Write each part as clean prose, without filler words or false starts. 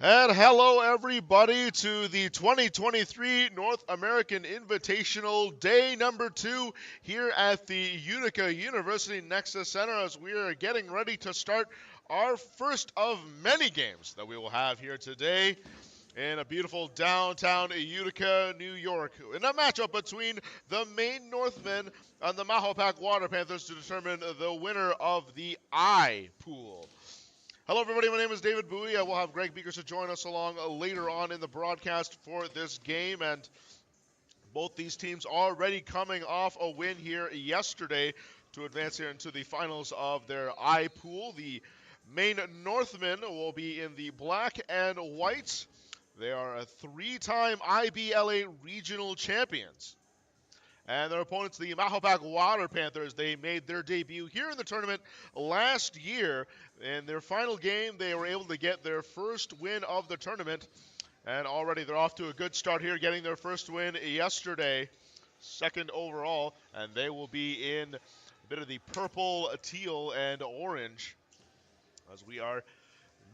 And hello, everybody, to the 2023 North American Invitational Day number 2 here at the Utica University Nexus Center as we are getting ready to start our first of many games that we will have here today in a beautiful downtown Utica, New York, in a matchup between the Maine Northmen and the Mahopac Water Panthers to determine the winner of the I pool. Hello, everybody. My name is David Bowie. I will have Greg Beekers to join us along later on in the broadcast for this game. And both these teams already coming off a win here yesterday to advance here into the finals of their I pool. The Maine Northmen will be in the black and white. They are a 3-time IBLA regional champions. And their opponents, the Mahopac Water Panthers, they made their debut here in the tournament last year. In their final game, they were able to get their first win of the tournament. And already they're off to a good start here, getting their first win yesterday, second overall. And they will be in a bit of the purple, teal, and orange as we are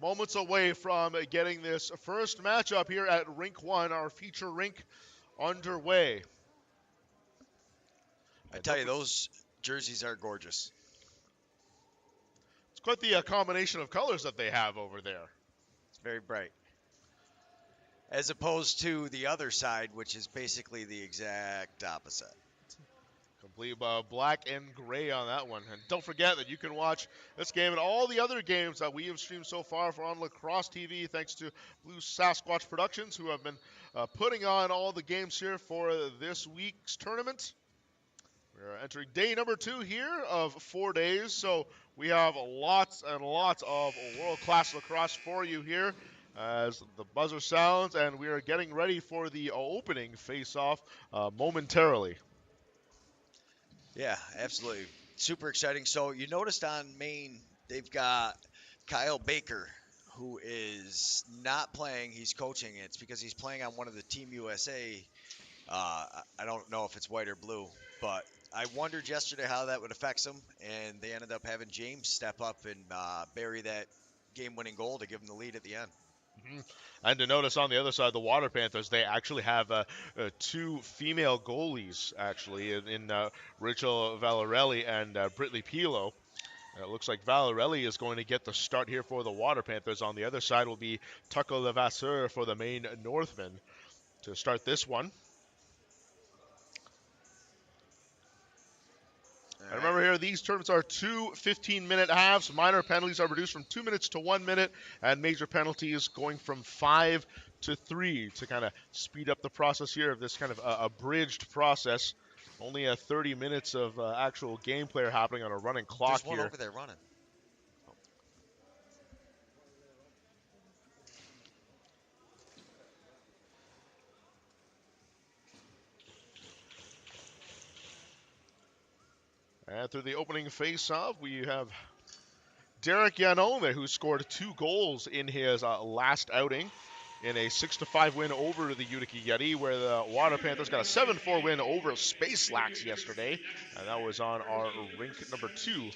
moments away from getting this first matchup here at Rink 1, our feature rink, underway. I tell you, those jerseys are gorgeous. It's quite the combination of colors that they have over there. It's very bright. As opposed to the other side, which is basically the exact opposite. Complete black and gray on that one. And don't forget that you can watch this game and all the other games that we have streamed so far on Lacrosse TV, thanks to Blue Sasquatch Productions, who have been putting on all the games here for this week's tournament. We're entering day number 2 here of 4 days, so we have lots and lots of world-class lacrosse for you here as the buzzer sounds, and we are getting ready for the opening face-off momentarily. Yeah, absolutely. Super exciting. So you noticed on Maine, they've got Kyle Baker, who is not playing. He's coaching. It's because he's playing on one of the Team USA. I don't know if it's white or blue, but I wondered yesterday how that would affect them, and they ended up having James step up and bury that game-winning goal to give them the lead at the end. Mm-hmm. And to notice on the other side, the Water Panthers, they actually have 2 female goalies, actually, in Rachel Valarelli and Brittany Pilo. It looks like Valarelli is going to get the start here for the Water Panthers. On the other side will be Tucker Levasseur for the Maine Northmen to start this one. And remember here, these tournaments are 2 15-minute halves. Minor penalties are reduced from 2 minutes to 1 minute, and major penalties going from 5 to 3 to kind of speed up the process here of this kind of abridged process. Only 30 minutes of actual gameplay happening on a running clock. There's one over there running. And through the opening face-off, we have Derek Yanome, who scored 2 goals in his last outing in a 6-5 win over the Utica Yeti, where the Water Panthers got a 7-4 win over Space Lax yesterday, and that was on our rink number 2.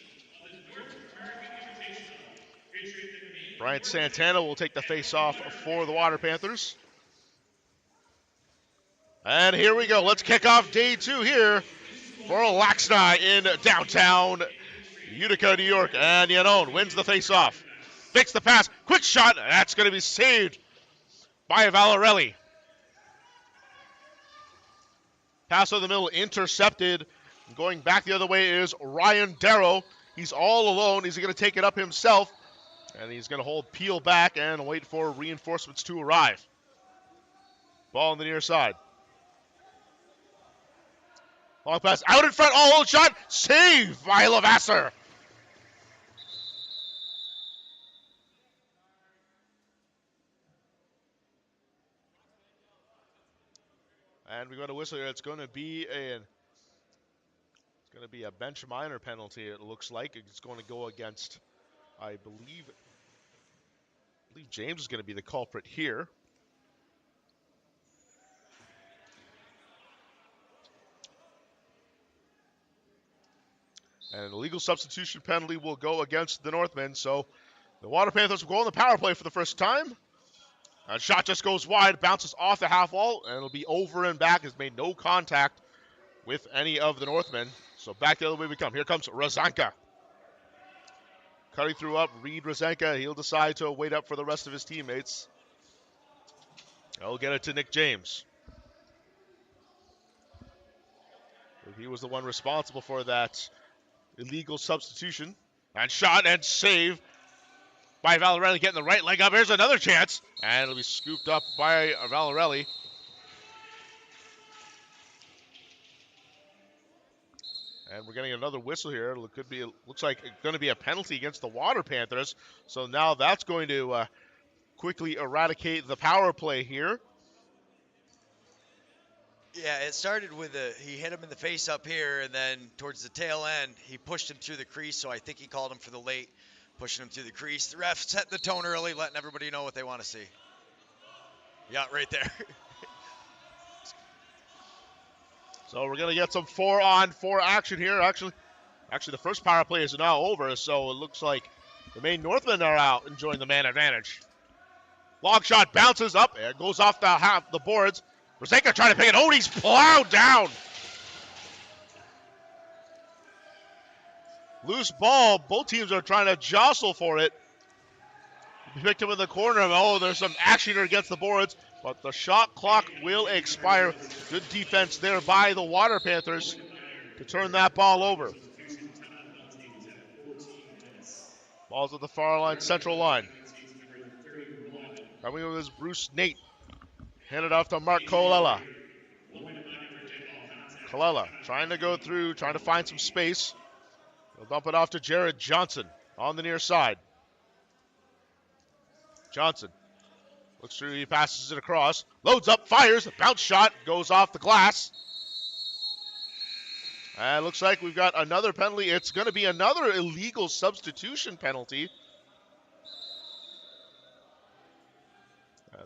Bryant Santana will take the face-off for the Water Panthers. And here we go. Let's kick off day 2 here for LAXNAI in downtown Utica, New York. And Yanone wins the face-off. Fakes the pass. Quick shot. That's going to be saved by Valarelli. Pass over the middle, intercepted. Going back the other way is Ryan Darrow. He's all alone. He's going to take it up himself. And he's going to hold Peel back and wait for reinforcements to arrive. Ball on the near side. Long pass out in front. Oh, shot. Save by Levasseur. And we go to whistle here. It's going to be a bench minor penalty. It looks like it's going to go against, I believe James is going to be the culprit here. And an illegal substitution penalty will go against the Northmen. So the Water Panthers will go on the power play for the first time. A shot just goes wide, bounces off the half wall, and it'll be over and back. Has made no contact with any of the Northmen. So back the other way we come. Here comes Razanka. Cutting through up, Reed Razanka. He'll decide to wait up for the rest of his teammates. He'll get it to Nick James. He was the one responsible for that illegal substitution. And shot and save by Valerelli, getting the right leg up. Here's another chance. And it'll be scooped up by Valerelli. And we're getting another whistle here. It looks like it's going to be a penalty against the Water Panthers. So now that's going to quickly eradicate the power play here. Yeah, it started with he hit him in the face up here, and then towards the tail end, he pushed him through the crease, so I think he called him for the late, pushing him through the crease. The ref set the tone early, letting everybody know what they want to see. Yeah, right there. So we're going to get some 4-on-4 action here. Actually, the first power play is now over, so it looks like the main Northmen are out enjoying the man advantage. Long shot bounces up and goes off the boards. Razanka trying to pick it. Oh, he's plowed down. Loose ball. Both teams are trying to jostle for it. He picked him in the corner. Oh, there's some action here against the boards, but the shot clock will expire. Good defense there by the Water Panthers to turn that ball over. Ball's at the far line, central line. Coming over is Bruce Nate. Handed off to Mark Colella. Colella trying to go through, trying to find some space. He'll dump it off to Jared Johnson on the near side. Johnson looks through, he passes it across. Loads up, fires, a bounce shot, goes off the glass. And looks like we've got another penalty. It's going to be another illegal substitution penalty.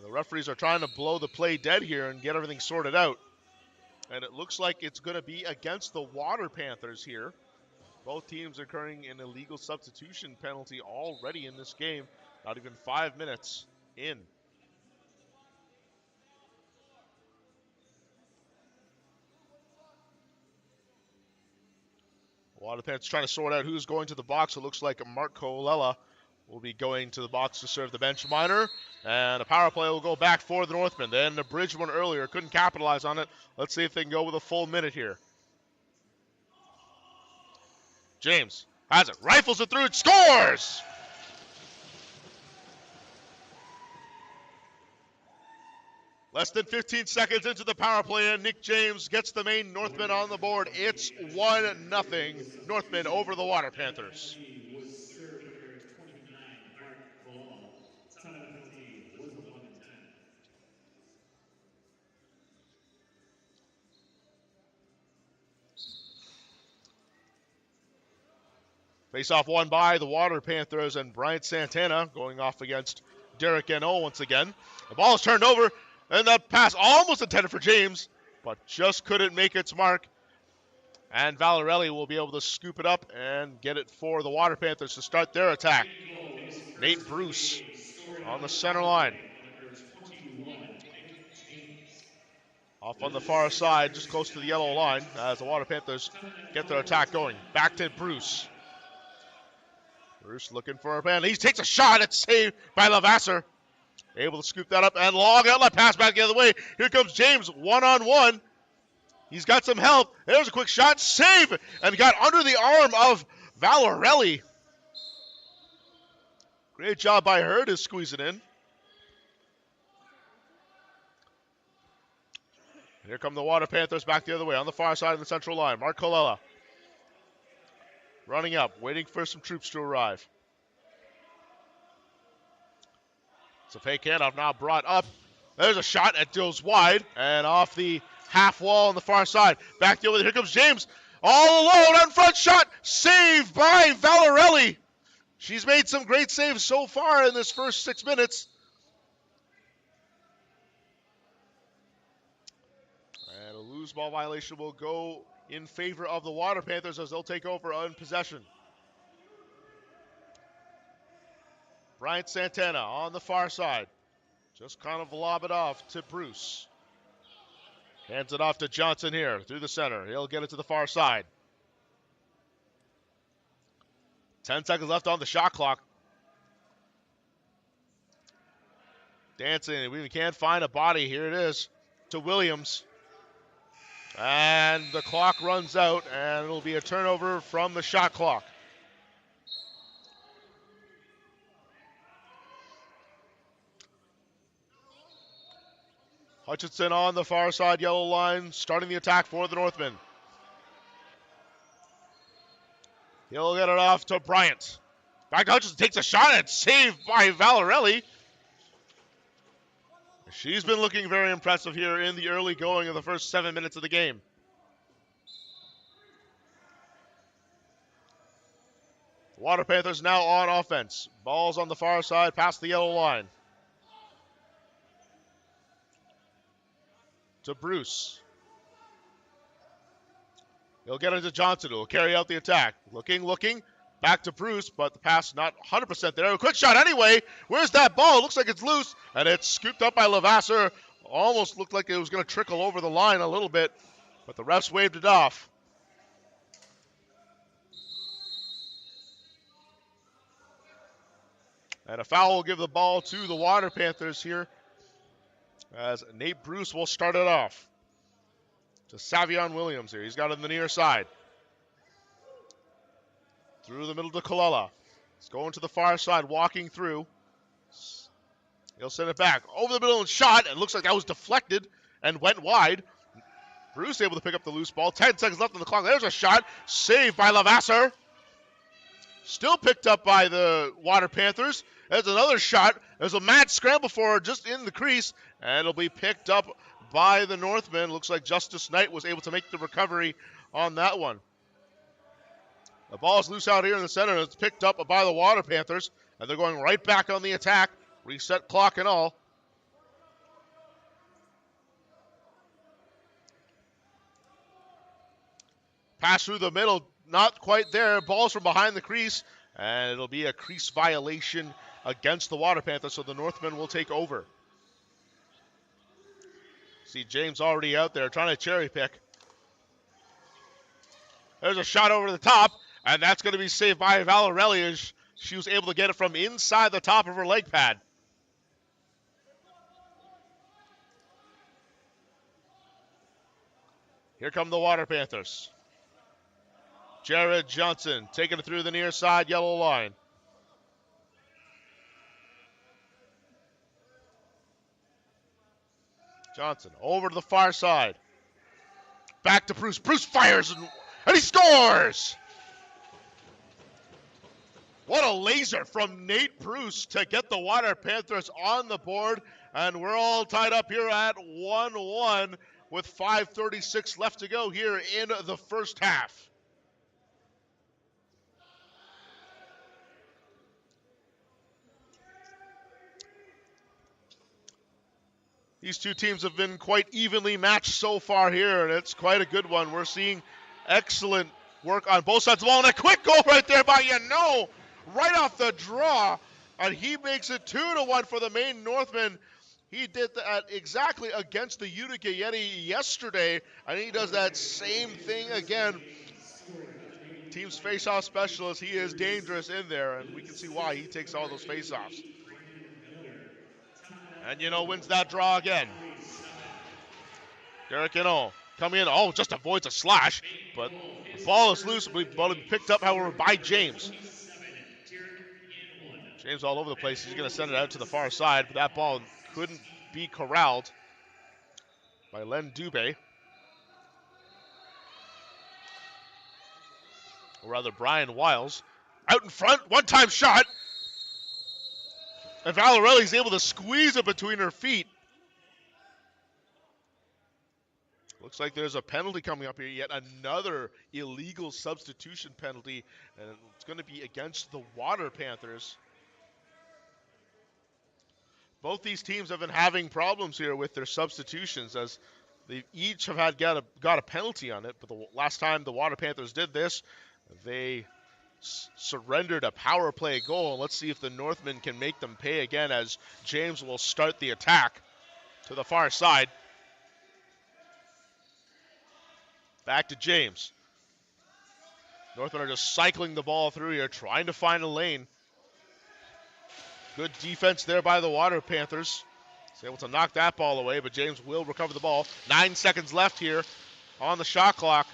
The referees are trying to blow the play dead here and get everything sorted out. And it looks like it's going to be against the Water Panthers here. Both teams are incurring an illegal substitution penalty already in this game. Not even 5 minutes in. Water Panthers trying to sort out who's going to the box. It looks like Mark Colella will be going to the box to serve the bench minor. And a power play will go back for the Northmen. Then the bridge one earlier, couldn't capitalize on it. Let's see if they can go with a full minute here. James has it, rifles it through, it scores! Less than 15 seconds into the power play, and Nick James gets the main Northmen on the board. It's 1-0 Northmen over the Water Panthers. Face-off won by the Water Panthers, and Bryant Santana going off against Derek N.O. once again. The ball is turned over, and that pass almost intended for James, but just couldn't make its mark. And Valerelli will be able to scoop it up and get it for the Water Panthers to start their attack. Nate Bruce on the center line. Off on the far side, just close to the yellow line, as the Water Panthers get their attack going. Back to Bruce. Bruce looking for a penalty. He takes a shot. It's saved by Lavasser. Able to scoop that up and long outlet pass back the other way. Here comes James, one-on-one. He's got some help. There's a quick shot. Save! And got under the arm of Valerelli. Great job by her to squeeze it in. And here come the Water Panthers back the other way on the far side of the central line. Mark Colella running up, waiting for some troops to arrive. It's a fake handoff now brought up. There's a shot. It goes wide and off the half wall on the far side. Back the other way. Here comes James. All alone on front shot. Saved by Valerelli. She's made some great saves so far in this first 6 minutes. And a loose ball violation will go in favor of the Water Panthers as they'll take over on possession. Bryant Santana on the far side. Just kind of lob it off to Bruce. Hands it off to Johnson here through the center. He'll get it to the far side. 10 seconds left on the shot clock. Dancing. We can't find a body. Here it is to Williams. And the clock runs out, and it'll be a turnover from the shot clock. Hutchinson on the far side yellow line, starting the attack for the Northmen. He'll get it off to Bryant. Back to Hutchinson, takes a shot and saved by Valarelli. She's been looking very impressive here in the early going of the first 7 minutes of the game. The Water Panthers now on offense. Ball's on the far side, past the yellow line. To Bruce. He'll get it to Johnson, who will carry out the attack. Looking. Back to Bruce, but the pass not 100% there. A quick shot anyway. Where's that ball? Looks like it's loose, and it's scooped up by Levasseur. Almost looked like it was going to trickle over the line a little bit, but the refs waved it off. And a foul will give the ball to the Water Panthers here, as Nate Bruce will start it off. To Savion Williams here. He's got it on the near side. Through the middle to Colella. He's going to the far side, walking through. He'll send it back. Over the middle and shot. It looks like that was deflected and went wide. Bruce able to pick up the loose ball. 10 seconds left on the clock. There's a shot. Saved by Levasseur. Still picked up by the Water Panthers. There's another shot. There's a mad scramble for her just in the crease. And it'll be picked up by the Northmen. Looks like Justice Knight was able to make the recovery on that one. The ball's loose out here in the center, and it's picked up by the Water Panthers, and they're going right back on the attack. Reset clock and all. Pass through the middle, not quite there. Ball's from behind the crease, and it'll be a crease violation against the Water Panthers, so the Northmen will take over. See James already out there trying to cherry pick. There's a shot over the top. And that's going to be saved by Valarelli as she was able to get it from inside the top of her leg pad. Here come the Water Panthers. Jared Johnson taking it through the near side yellow line. Johnson over to the far side. Back to Bruce. Bruce fires and he scores! What a laser from Nate Bruce to get the Water Panthers on the board. And we're all tied up here at 1-1 with 5:36 left to go here in the first half. These two teams have been quite evenly matched so far here, and it's quite a good one. We're seeing excellent work on both sides of the ball, and a quick goal right there by right off the draw, and he makes it 2-1 for the Maine Northmen. He did that exactly against the Utica Yeti yesterday, and he does that same thing again. Team's face-off specialist, he is dangerous in there, and we can see why he takes all those face-offs. And wins that draw again. Derek coming in, just avoids a slash, but the ball is loose, but picked up, however, by James. James all over the place. He's going to send it out to the far side, but that ball couldn't be corralled by Len Dubé. Or rather, Brian Wiles. Out in front, one-time shot. And Valarelli's able to squeeze it between her feet. Looks like there's a penalty coming up here. Yet another illegal substitution penalty. And it's going to be against the Water Panthers. Both these teams have been having problems here with their substitutions, as they each have got a penalty on it. But the last time the Water Panthers did this, they surrendered a power play goal. And let's see if the Northmen can make them pay again as James will start the attack to the far side. Back to James. Northmen are just cycling the ball through here, trying to find a lane. Good defense there by the Water Panthers. He's able to knock that ball away, but James will recover the ball. 9 seconds left here on the shot clock.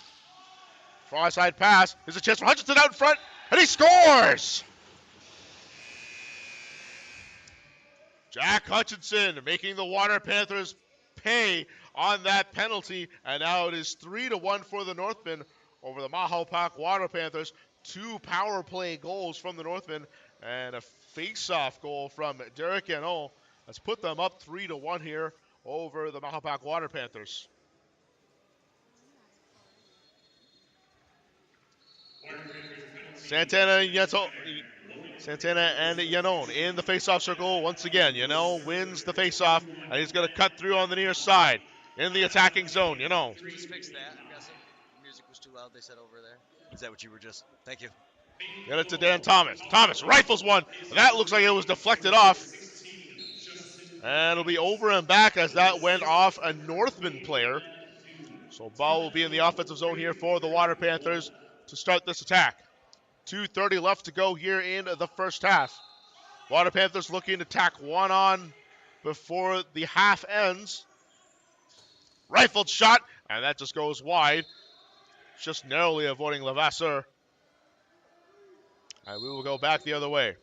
Far side pass. There's a chance for Hutchinson out in front, and he scores! Jack Hutchinson making the Water Panthers pay on that penalty, and now it is 3-1 for the Northmen over the Mahawpak Water Panthers. 2 power play goals from the Northmen and a face-off goal from Derek Yano has put them up 3-1 here over the Mahawpak Water Panthers. Santana and Yanon in the face-off circle once again. Yano wins the face-off, and he's going to cut through on the near side in the attacking zone. Yano. Just fix that, I'm guessing. The music was too loud, they said over there. Is that what you were just? Thank you. Get it to Dan Thomas. Thomas rifles one. That looks like it was deflected off. And it'll be over and back as that went off a Northman player. So ball will be in the offensive zone here for the Water Panthers to start this attack. 2:30 left to go here in the first half. Water Panthers looking to tack one on before the half ends. Rifled shot, and that just goes wide. Just narrowly avoiding Levasseur. And we will go back the other way.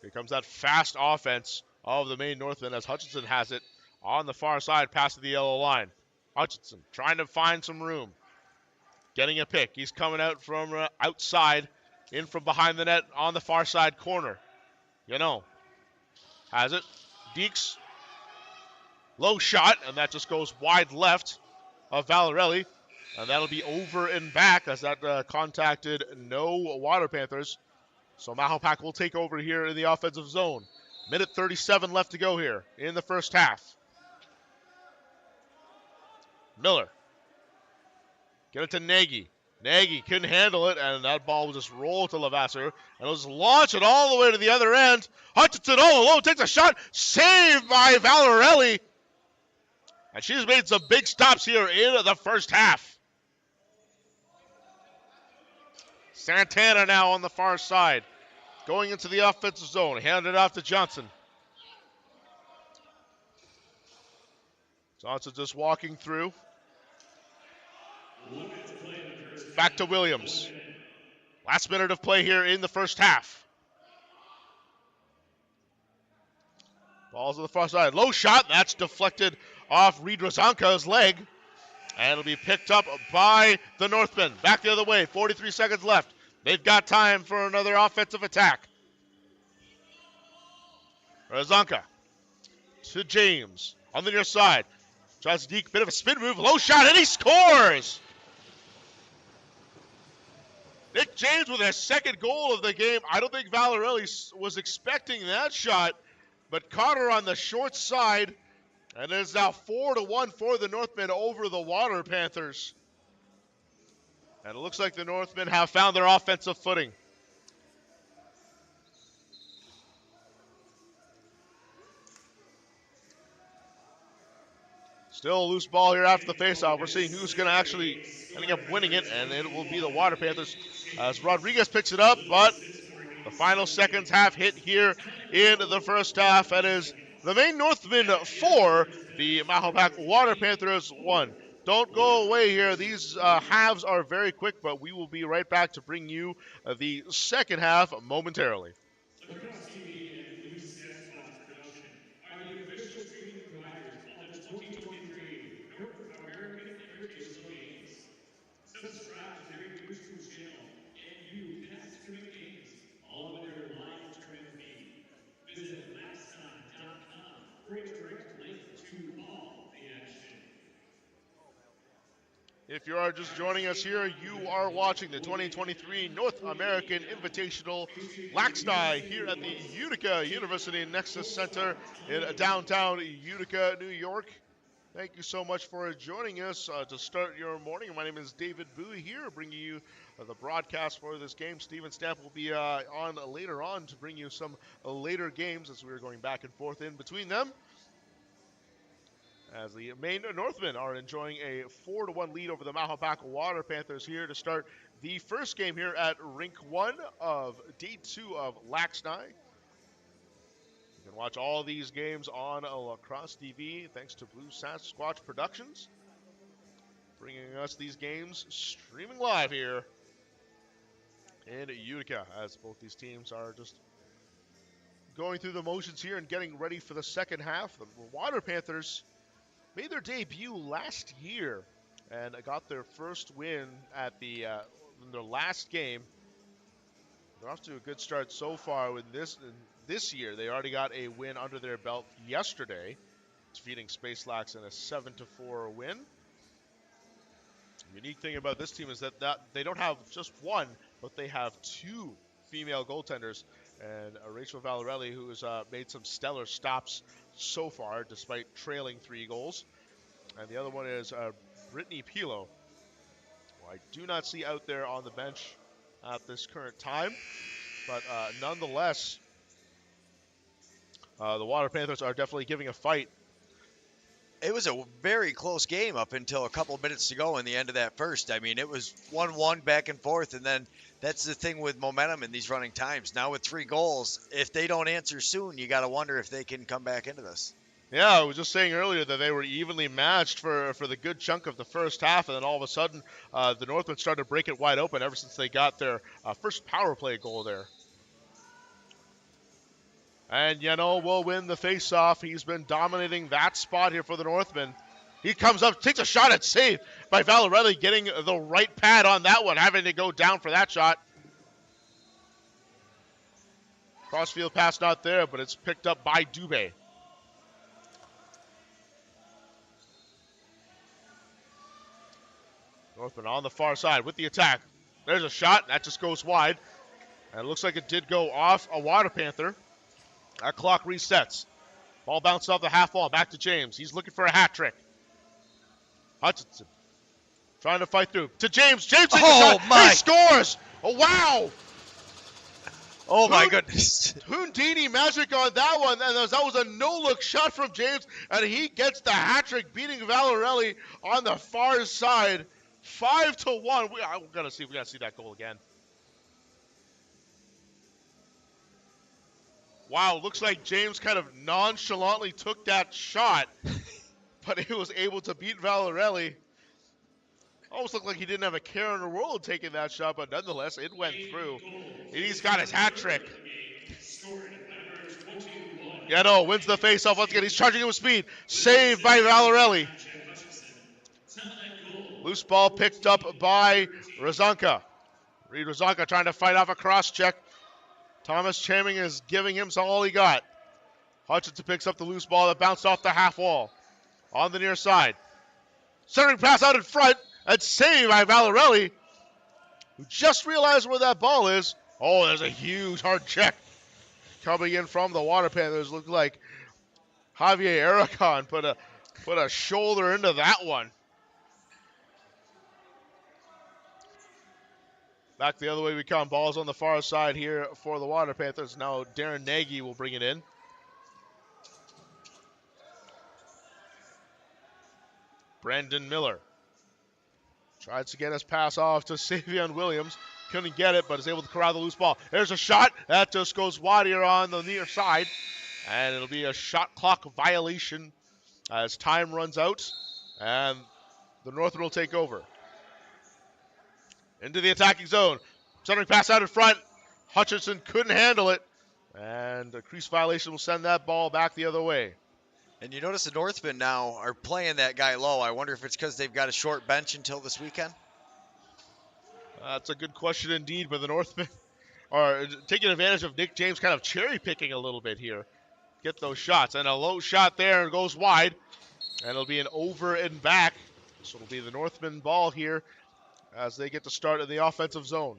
Here comes that fast offense of the Maine Northmen as Hutchinson has it on the far side past the yellow line. Hutchinson trying to find some room. Getting a pick. He's coming out from outside, in from behind the net on the far side corner. Has it. Deeks. Low shot, and that just goes wide left of Valerelli. And that'll be over and back as that contacted no Water Panthers. So Mahawpak will take over here in the offensive zone. Minute 37 left to go here in the first half. Miller. Get it to Nagy. Nagy couldn't handle it, and that ball will just roll to Levasseur. And it'll just launch it all the way to the other end. Hutchinson all alone takes a shot. Saved by Valerelli. And she's made some big stops here in the first half. Santana now on the far side. Going into the offensive zone. Handed off to Johnson. Johnson just walking through. Back to Williams. Last minute of play here in the first half. Ball's on the far side. Low shot. That's deflected off Reed Rozanka's leg. And it'll be picked up by the Northmen. Back the other way. 43 seconds left. They've got time for another offensive attack. Rozanka to James on the near side. Tries to deke, bit of a spin move. Low shot, and he scores! Nick James with his second goal of the game. I don't think Valerelli was expecting that shot, but caught her on the short side. And it is now 4-1 for the Northmen over the Water Panthers. And it looks like the Northmen have found their offensive footing. Still a loose ball here after the faceoff. We're seeing who's going to actually ending up winning it, and it will be the Water Panthers as Rodriguez picks it up, but the final seconds have hit here in the first half. That is the Maine Northmen 4, the Mahawpak Water Panthers 1. Don't go away here. These halves are very quick, but we will be right back to bring you the second half momentarily. Lacrosse TV and Nexus Center production are the official streaming providers of the 2023 North American Invitational Games. Subscribe to their YouTube channel and view past tournament games, all with their live tournament feed. Visit LAXNai.com for a direct link to all the action. If you are just joining us here, you are watching the 2023 North American Invitational LAXNai here at the Utica University Nexus Center in downtown Utica, New York. Thank you so much for joining us to start your morning. My name is David Bowie here, bringing you the broadcast for this game. Steven Stamp will be on later on to bring you some later games as we're going back and forth in between them. As the Maine Northmen are enjoying a 4-1 lead over the Mahopac Water Panthers here to start the first game here at Rink 1 of Day 2 of LAXNAI. You can watch all these games on Lacrosse TV thanks to Blue Sasquatch Productions, bringing us these games streaming live here in Utica, as both these teams are just going through the motions here and getting ready for the second half. The Water Panthers made their debut last year and got their first win at in their last game. They're off to a good start so far in this year. They already got a win under their belt yesterday, defeating Space Lax in a 7-4 win. The unique thing about this team is that they don't have just one, but they have two female goaltenders. And Rachel Valarelli, who has made some stellar stops so far, despite trailing 3 goals. And the other one is Brittany Pilo, who I do not see out there on the bench at this current time. But nonetheless, the Water Panthers are definitely giving a fight. It was a very close game up until a couple of minutes to go in the end of that first. I mean, it was 1-1 back and forth, and then that's the thing with momentum in these running times. Now with 3 goals, if they don't answer soon, you got to wonder if they can come back into this. Yeah, I was just saying earlier that they were evenly matched for the good chunk of the first half, and then all of a sudden, the Northmen started to break it wide open ever since they got their first power play goal there. And Yano will win the faceoff. He's been dominating that spot here for the Northmen. He comes up, takes a shot at save by Valarelli, getting the right pad on that one, having to go down for that shot. Crossfield pass not there, but it's picked up by Dubé. Northmen on the far side with the attack. There's a shot. That just goes wide. And it looks like it did go off a Water Panther. That clock resets. Ball bounced off the half wall. Back to James. He's looking for a hat trick. Hutchinson trying to fight through. To James. James takes a shot. He scores. Oh, wow. Oh, my goodness. Houdini magic on that one. And that was a no-look shot from James. And he gets the hat trick, beating Valarelli on the far side. 5-1. We gotta see that goal again. Wow, looks like James kind of nonchalantly took that shot, but he was able to beat Valarelli. Almost looked like he didn't have a care in the world taking that shot, but nonetheless, it went through. And he's got his hat trick. Yano wins the faceoff once again. He's charging it with speed. Saved by Valarelli. Loose ball picked up by Razanka. Reed Razanka trying to fight off a cross check. Thomas Chaming is giving him all he got. Hutchinson picks up the loose ball that bounced off the half wall. On the near side. Centering pass out in front. And saved by Valarelli, who just realized where that ball is. Oh, there's a huge hard check coming in from the Water Panthers. Looked like Javier Aragon put a shoulder into that one. Back the other way we come. Ball's on the far side here for the Water Panthers. Now Darren Nagy will bring it in. Brandon Miller tries to get his pass off to Savion Williams. Couldn't get it, but is able to corral the loose ball. There's a shot. That just goes wide here on the near side. And it'll be a shot clock violation as time runs out. And the Northmen will take over. Into the attacking zone. Centering pass out in front. Hutchinson couldn't handle it. And a crease violation will send that ball back the other way. And you notice the Northmen now are playing that guy low. I wonder if it's because they've got a short bench until this weekend. That's a good question indeed, but the Northmen are taking advantage of Nick James kind of cherry picking a little bit here. Get those shots. And a low shot there and goes wide. And it'll be an over and back. So it'll be the Northmen ball here as they get to start in the offensive zone.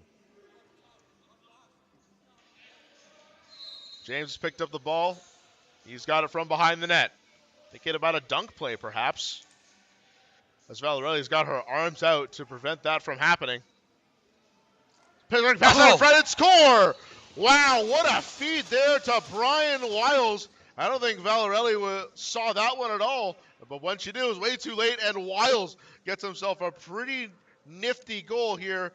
James picked up the ball. He's got it from behind the net. Thinking about a dunk play, perhaps. As Valerelli's got her arms out to prevent that from happening. Pass out in front and score! Wow, what a feed there to Brian Wiles. I don't think Valerelli saw that one at all, but when she did, it was way too late, and Wiles gets himself a pretty nifty goal here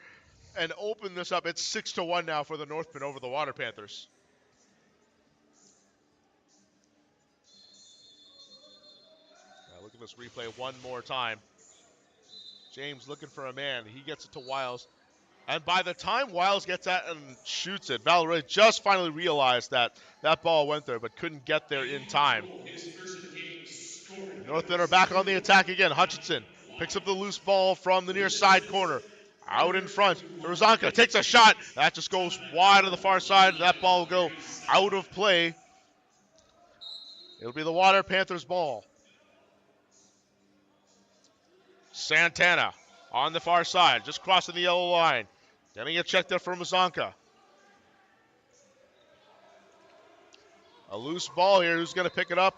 and open this up. It's 6-1 now for the Northmen over the Water Panthers. Now look at this replay one more time. James looking for a man. He gets it to Wiles. And by the time Wiles gets that and shoots it, Valerelli just finally realized that that ball went there, but couldn't get there in time. Northmen are back on the attack again. Hutchinson picks up the loose ball from the near side corner. Out in front, Rozanka takes a shot. That just goes wide on the far side. That ball will go out of play. It'll be the Water Panthers ball. Santana on the far side, just crossing the yellow line. Getting it checked there from Rozanka. A loose ball here. Who's going to pick it up?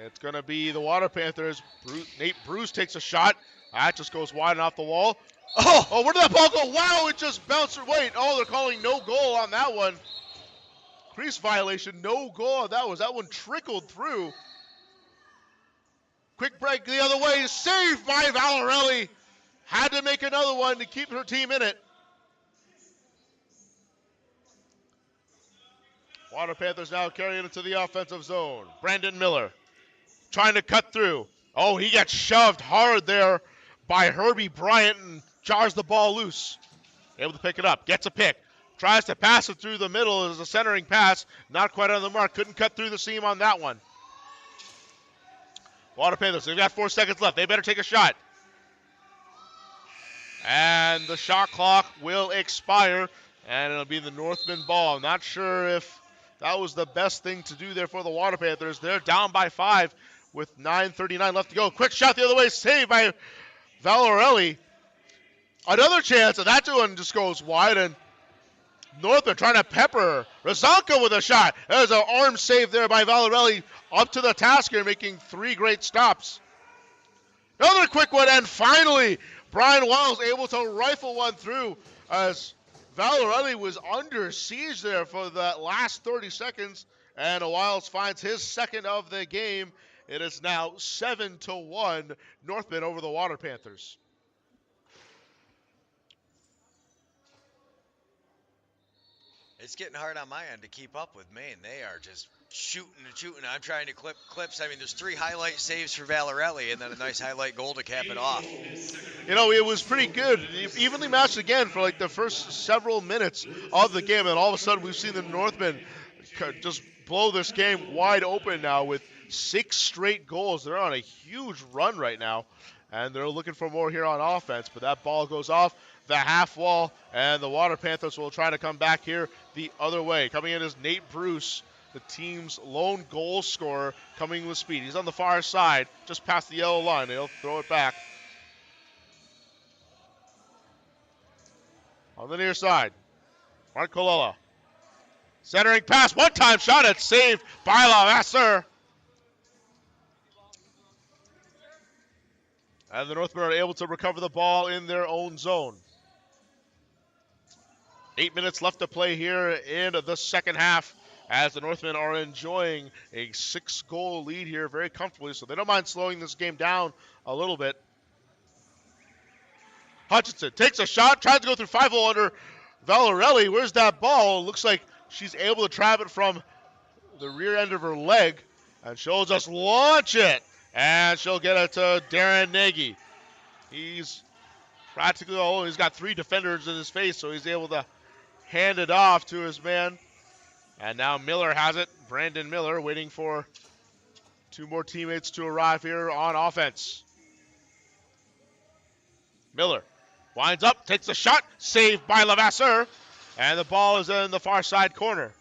It's going to be the Water Panthers. Nate Bruce takes a shot. That just goes wide and off the wall. Oh, where did that ball go? Wow, it just bounced. Wait, they're calling no goal on that one. Crease violation, no goal on that one. That one trickled through. Quick break the other way. Saved by Valerelli. Had to make another one to keep her team in it. Water Panthers now carrying it to the offensive zone. Brandon Miller trying to cut through. Oh, he gets shoved hard there by Herbie Bryant and jars the ball loose. Able to pick it up. Gets a pick. Tries to pass it through the middle as a centering pass. Not quite on the mark. Couldn't cut through the seam on that one. Water Panthers, they've got 4 seconds left. They better take a shot. And the shot clock will expire, and it'll be the Northmen ball. I'm not sure if that was the best thing to do there for the Water Panthers. They're down by 5 with 9:39 left to go. Quick shot the other way, saved by Valerelli. Another chance, and that one just goes wide, and Northmen trying to pepper Rozanka with a shot. There's an arm save there by Valerelli, up to the task here, making 3 great stops. Another quick one, and finally, Brian Wiles able to rifle one through as Valerelli was under siege there for that last 30 seconds, and Wiles finds his second of the game. It is now 7-1, Northmen over the Water Panthers. It's getting hard on my end to keep up with Maine. They are just shooting and shooting. I'm trying to clip clips. I mean, there's 3 highlight saves for Valerelli and then a nice highlight goal to cap it off. You know, it was pretty good. Evenly matched again for like the first several minutes of the game, and all of a sudden we've seen the Northmen just blow this game wide open now with 6 straight goals. They're on a huge run right now, and they're looking for more here on offense, but that ball goes off the half wall, and the Water Panthers will try to come back here the other way. Coming in is Nate Bruce, the team's lone goal scorer, coming with speed. He's on the far side, just past the yellow line. He'll throw it back. On the near side, Mark Colella. Centering pass, one-time shot, it's saved by Lavasser. And the Northmen are able to recover the ball in their own zone. 8 minutes left to play here in the second half as the Northmen are enjoying a 6-goal lead here very comfortably, so they don't mind slowing this game down a little bit. Hutchinson takes a shot, tries to go through 5-hole under Valerelli. Where's that ball? Looks like she's able to trap it from the rear end of her leg, and she'll just launch it, and she'll get it to Darren Nagy. He's practically, he's got 3 defenders in his face, so he's able to hand it off to his man. And now Miller has it. Brandon Miller waiting for 2 more teammates to arrive here on offense. Miller winds up, takes a shot, saved by Lavasser, and the ball is in the far side corner.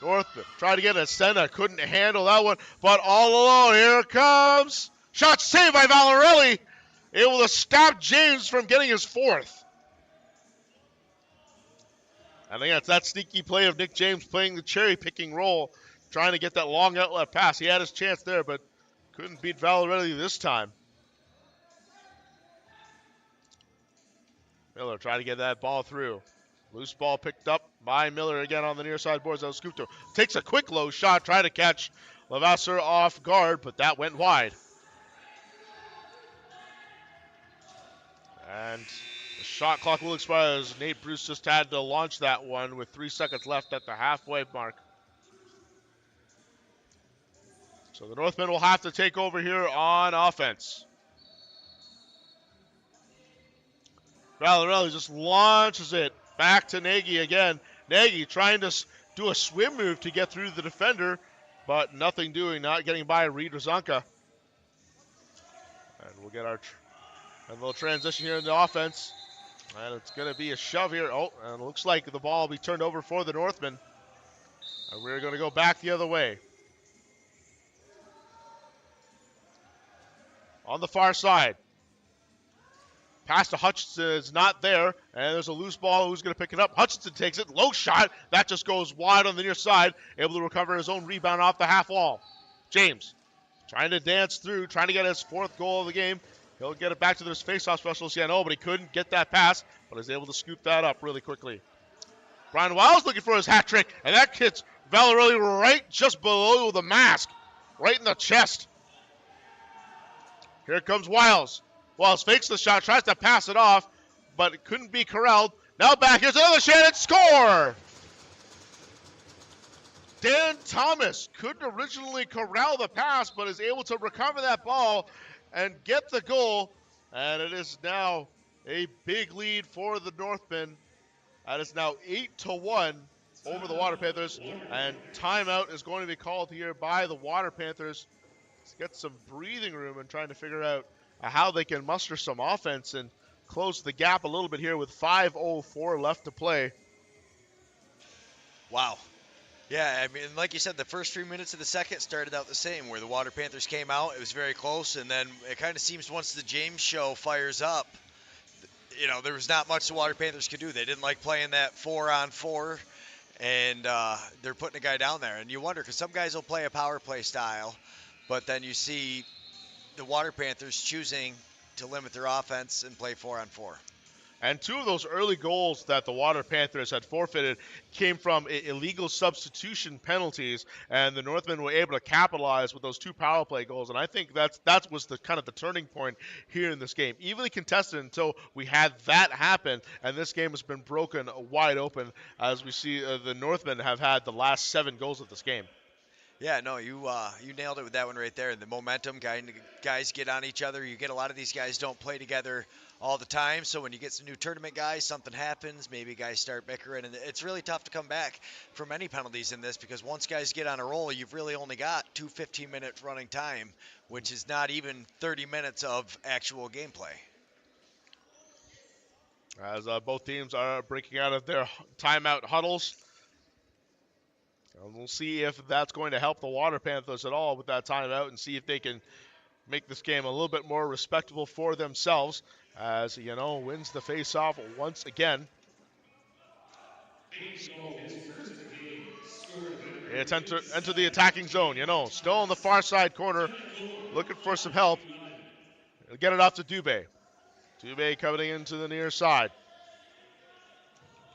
Northmen tried to get a Senna, couldn't handle that one, but all alone, here it comes. Shot saved by Valerelli, able to stop James from getting his 4th. And again, it's that sneaky play of Nick James playing the cherry-picking role, trying to get that long outlet pass. He had his chance there, but couldn't beat Valerelli this time. Miller trying to get that ball through. Loose ball picked up by Miller again on the near side boards. El Scoopto takes a quick low shot, trying to catch Levasseur off guard, but that went wide. And the shot clock will expire as Nate Bruce just had to launch that one with 3 seconds left at the halfway mark. So the Northmen will have to take over here on offense. Valerelli just launches it back to Nagy again. Nagy trying to do a swim move to get through the defender, but nothing doing, not getting by Reed Rozanka. And we'll get our a little transition here in the offense. And it's going to be a shove here. Oh, and it looks like the ball will be turned over for the Northmen. And we're going to go back the other way. On the far side. Pass to Hutchinson is not there, and there's a loose ball. Who's going to pick it up? Hutchinson takes it. Low shot. That just goes wide on the near side. Able to recover his own rebound off the half wall. James trying to dance through, trying to get his 4th goal of the game. He'll get it back to this face-off specialist. Yeah, no, but he couldn't get that pass, but is able to scoop that up really quickly. Brian Wiles looking for his hat trick, and that hits Valerelli right just below the mask, right in the chest. Here comes Wiles. Wiles fakes the shot, tries to pass it off, but it couldn't be corralled. Now back, here's another shot, score! Dan Thomas couldn't originally corral the pass, but is able to recover that ball and get the goal. And it is now a big lead for the Northmen. That is now 8-1 over the Water Panthers. And timeout is going to be called here by the Water Panthers to get some breathing room and trying to figure out how they can muster some offense and close the gap a little bit here with 5:04 left to play. Wow. Yeah, I mean, like you said, the first 3 minutes of the second started out the same, where the Water Panthers came out. It was very close, and then it kind of seems once the James show fires up, you know, there was not much the Water Panthers could do. They didn't like playing that 4-on-4, and they're putting a guy down there. And you wonder, because some guys will play a power play style, but then you see the Water Panthers choosing to limit their offense and play 4-on-4. And 2 of those early goals that the Water Panthers had forfeited came from illegal substitution penalties, and the Northmen were able to capitalize with those 2 power play goals. And I think that was the kind of the turning point here in this game. Evenly contested until we had that happen, and this game has been broken wide open as we see the Northmen have had the last 7 goals of this game. Yeah, no, you nailed it with that one right there. The momentum, guys get on each other. You get a lot of these guys don't play together all the time, so when you get some new tournament guys, something happens, maybe guys start bickering, and it's really tough to come back from any penalties in this, because once guys get on a roll, you've really only got 2 15-minute running time, which is not even 30 minutes of actual gameplay. As both teams are breaking out of their timeout huddles. And we'll see if that's going to help the Water Panthers at all with that timeout, and see if they can make this game a little bit more respectable for themselves, as Yano wins the face-off once again. It's enter the attacking zone. Yano still on the far side corner, looking for some help. He'll get it off to Dubé. Dubé coming into the near side.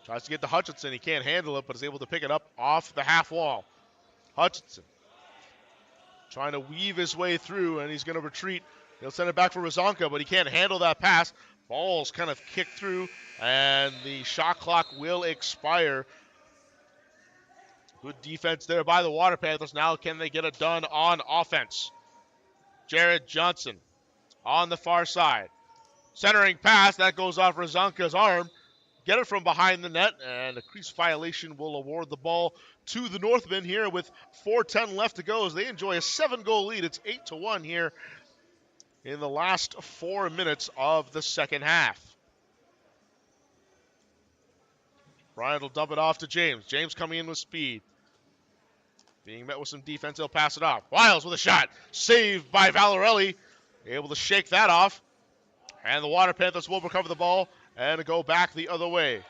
Tries to get to Hutchinson. He can't handle it, but is able to pick it up off the half wall. Hutchinson trying to weave his way through, and he's going to retreat. He'll send it back for Rozanka, but he can't handle that pass. Ball's kind of kicked through, and the shot clock will expire. Good defense there by the Water Panthers. Now can they get it done on offense? Jared Johnson on the far side. Centering pass, that goes off Rozanka's arm. Get it from behind the net, and a crease violation will award the ball to the Northmen here with 4:10 left to go as they enjoy a 7-goal lead. It's 8-1 here in the last 4 minutes of the second half. Bryant will dump it off to James. James coming in with speed. Being met with some defense, he'll pass it off. Wiles with a shot. Saved by Valerelli. Able to shake that off. And the Water Panthers will recover the ball and go back the other way.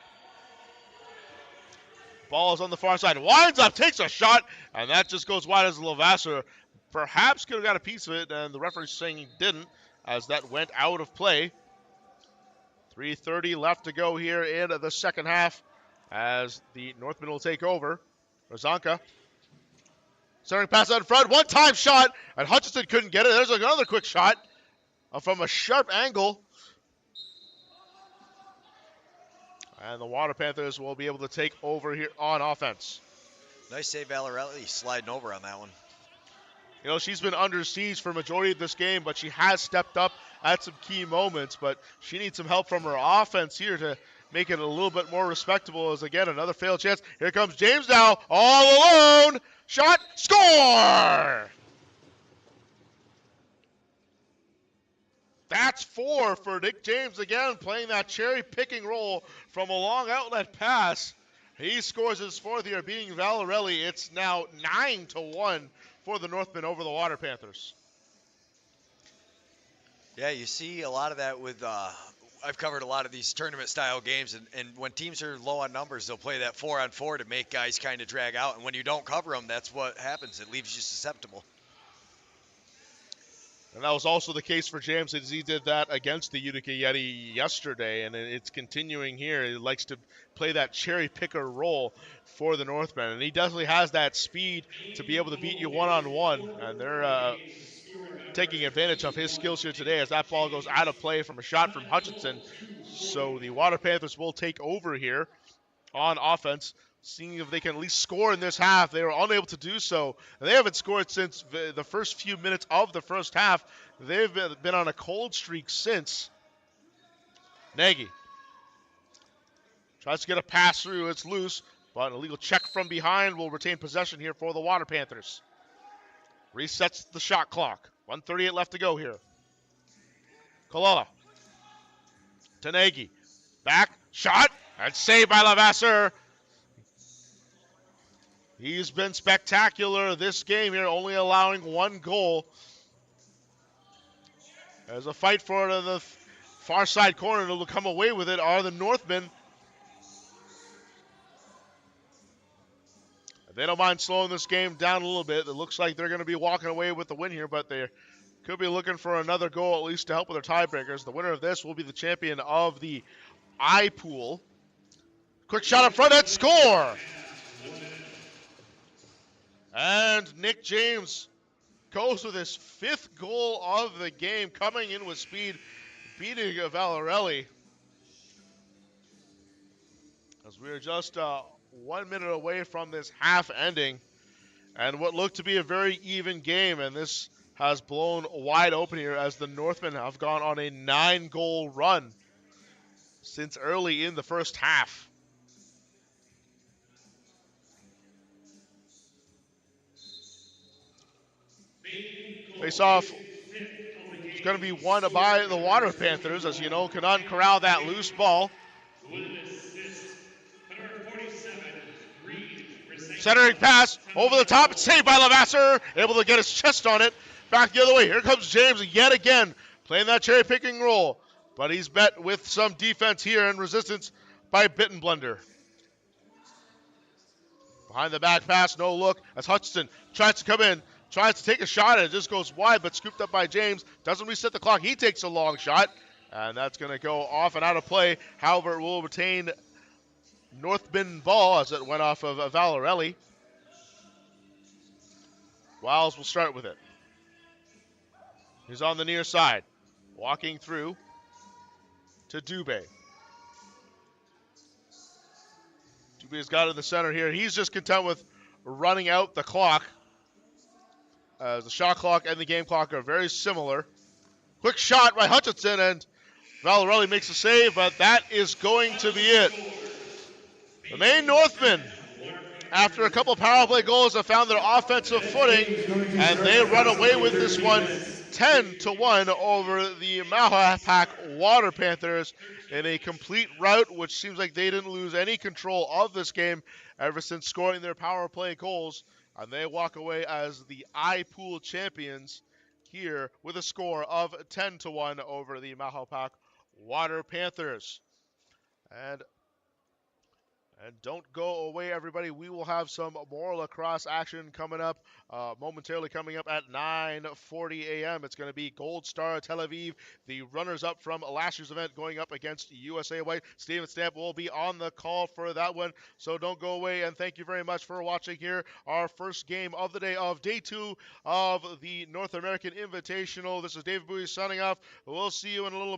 Ball is on the far side. Winds up, takes a shot, and that just goes wide as Levasseur perhaps could have got a piece of it, and the referee saying he didn't, as that went out of play. 3:30 left to go here in the second half, as the Northmen will take over. Rozanka. Centering pass out in front. One-time shot, and Hutchinson couldn't get it. There's another quick shot from a sharp angle. And the Water Panthers will be able to take over here on offense. Nice save, Valerelli, sliding over on that one. You know, she's been under siege for majority of this game, but she has stepped up at some key moments. But she needs some help from her offense here to make it a little bit more respectable. As again, another failed chance. Here comes James now, all alone. Shot, score! That's 4 for Nick James again, playing that cherry-picking role from a long outlet pass. He scores his 4th here, beating Valerelli. It's now 9-1 for the Northmen over the Water Panthers. Yeah, you see a lot of that with, I've covered a lot of these tournament-style games, and when teams are low on numbers, they'll play that 4-on-4 to make guys kind of drag out, and when you don't cover them, that's what happens. It leaves you susceptible. And that was also the case for James, as he did that against the Utica Yeti yesterday, and it's continuing here. He likes to play that cherry picker role for the Northmen, and he definitely has that speed to be able to beat you one-on-one, and they're taking advantage of his skills here today as that ball goes out of play from a shot from Hutchinson. So the Water Panthers will take over here on offense, seeing if they can at least score in this half. They were unable to do so. They haven't scored since the first few minutes of the first half. They've been on a cold streak since. Nagy tries to get a pass through. It's loose, but an illegal check from behind will retain possession here for the Water Panthers. Resets the shot clock. 1:38 left to go here. Kalala to Nagy. Back, shot, and saved by Levasseur. He's been spectacular this game here, only allowing 1 goal. There's a fight for it in the far side corner. To come away with it are the Northmen. They don't mind slowing this game down a little bit. It looks like they're going to be walking away with the win here, but they could be looking for another goal at least to help with their tiebreakers. The winner of this will be the champion of the I pool. Quick shot up front and score! And Nick James goes with his 5th goal of the game, coming in with speed, beating Valerelli. As we are just 1 minute away from this half ending, and what looked to be a very even game, and this has blown wide open here as the Northmen have gone on a 9-goal run since early in the first half. Face off is going to be won by the Water Panthers, as you know, cannot corral that loose ball. Centering pass over the top, saved by Levasseur, able to get his chest on it. Back the other way, here comes James yet again, playing that cherry-picking role. But he's met with some defense here and resistance by Bittenblunder. Behind the back pass, no look, as Hutchinson tries to come in. Tries to take a shot, and it just goes wide, but scooped up by James. Doesn't reset the clock. He takes a long shot, and that's going to go off and out of play. However, it will retain Northman ball as it went off of Valerelli. Wiles will start with it. He's on the near side. Walking through to Dubé. Dubé's got it in the center here. He's just content with running out the clock. The shot clock and the game clock are very similar. Quick shot by Hutchinson, and Valerelli makes a save, but that is going to be it. The Maine Northmen, after a couple power play goals, have found their offensive footing, and they run away with this one 10-1 over the Mahopac Water Panthers in a complete rout, which seems like they didn't lose any control of this game ever since scoring their power play goals. And they walk away as the I-Pool champions here with a score of 10-1 over the Mahopac Water Panthers. And And don't go away, everybody. We will have some more lacrosse action coming up, momentarily coming up at 9:40 a.m. It's going to be Gold Star Tel Aviv, the runners-up from last year's event, going up against USA White. Steven Stamp will be on the call for that one, so don't go away. And thank you very much for watching here. Our first game of the day of Day 2 of the North American Invitational. This is David Bowie signing off. We'll see you in a little